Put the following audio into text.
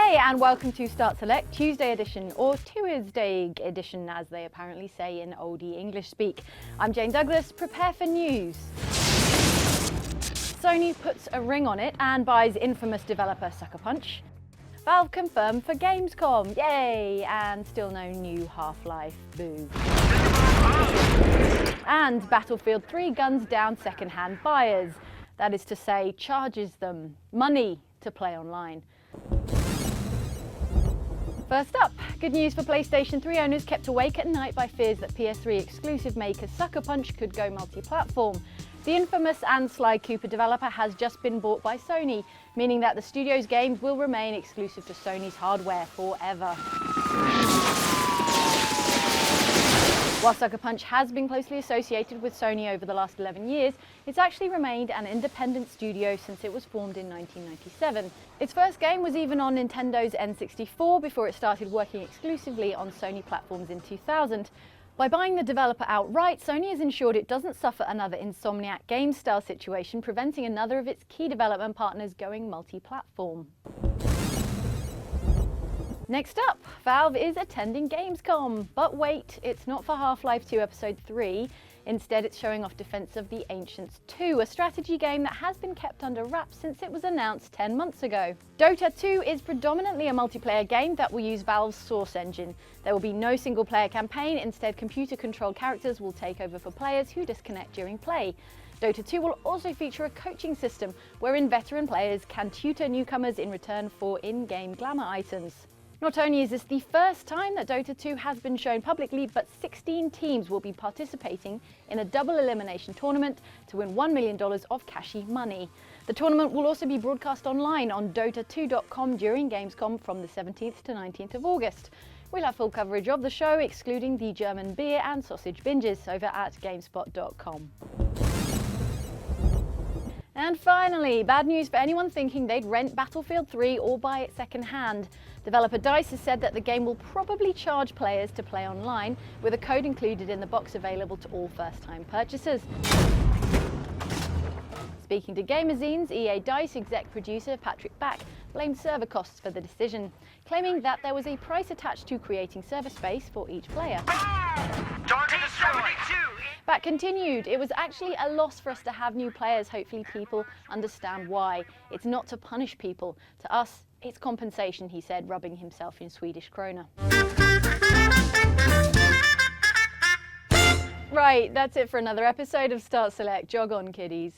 Hey, and welcome to Start Select Tuesday edition, or Tuesday edition as they apparently say in oldie English speak. I'm Jane Douglas, prepare for news. Sony puts a ring on it and buys infamous developer Sucker Punch. Valve confirmed for Gamescom, yay! And still no new Half-Life, boo. And Battlefield 3 guns down second-hand buyers. That is to say, charges them money to play online. First up, good news for PlayStation 3 owners kept awake at night by fears that PS3 exclusive maker Sucker Punch could go multi-platform. The infamous and Sly Cooper developer has just been bought by Sony, meaning that the studio's games will remain exclusive to Sony's hardware forever. While Sucker Punch has been closely associated with Sony over the last 11 years, it's actually remained an independent studio since it was formed in 1997. Its first game was even on Nintendo's N64 before it started working exclusively on Sony platforms in 2000. By buying the developer outright, Sony has ensured it doesn't suffer another Insomniac Games-style situation, preventing another of its key development partners going multi-platform. Next up, Valve is attending Gamescom. But wait, it's not for Half-Life 2 Episode 3. Instead, it's showing off Defense of the Ancients 2, a strategy game that has been kept under wraps since it was announced 10 months ago. DOTA 2 is predominantly a multiplayer game that will use Valve's Source engine. There will be no single-player campaign. Instead, computer-controlled characters will take over for players who disconnect during play. DOTA 2 will also feature a coaching system wherein veteran players can tutor newcomers in return for in-game glamour items. Not only is this the first time that Dota 2 has been shown publicly, but 16 teams will be participating in a double elimination tournament to win $1 million of cashy money. The tournament will also be broadcast online on Dota2.com during Gamescom from the 17th to 19th of August. We'll have full coverage of the show, excluding the German beer and sausage binges, over at GameSpot.com. And finally, bad news for anyone thinking they'd rent Battlefield 3 or buy it second-hand. Developer DICE has said that the game will probably charge players to play online, with a code included in the box available to all first-time purchasers. Speaking to Gamerzine's EA DICE exec producer Patrick Back blamed server costs for the decision, claiming that there was a price attached to creating server space for each player. Back continued, it was actually a loss for us to have new players. Hopefully people understand why. It's not to punish people. To us, it's compensation, he said, rubbing himself in Swedish krona. Right, that's it for another episode of Start Select. Jog on, kiddies.